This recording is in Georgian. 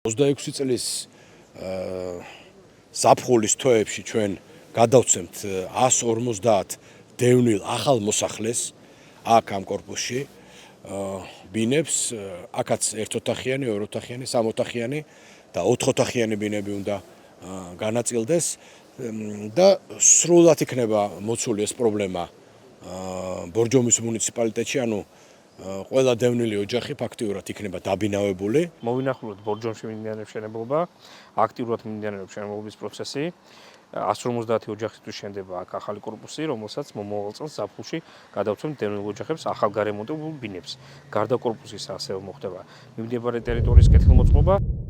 26 წლის ზაფხულის თვეებში ჩვენ გადავცემთ 150 დევნილ ახალ მოსახლეს აქ ამ კორპუსში ბინებს, აქაც ერთოთახიანი, ოროთახიანი, სამოთახიანი და ოთხოთახიანი ბინები უნდა განაწილდეს და სრულად იქნება მოცული ეს პრობლემა ბორჯომის მუნიციპალიტეტში, ანუ ყველა დევნილი ოჯახი ფაქტიურად იქნება დაბინავებული. მოვინახულოთ ბორჯომში მიმდინარეობს მშენებლობა, აქტიურად მიმდინარეობს მშენებლობის პროცესი. 150 ოჯახისთვის შენდება აქ ახალი კორპუსი, რომელსაც მომავალ წელს ზაფხულში გადავცემთ დევნილ ოჯახებს ახალგარემონტებულ ბინებს. გარდა კორპუსის ასევე მოხდება მიმდებარე ტერიტორიის კეთილმოწყობა.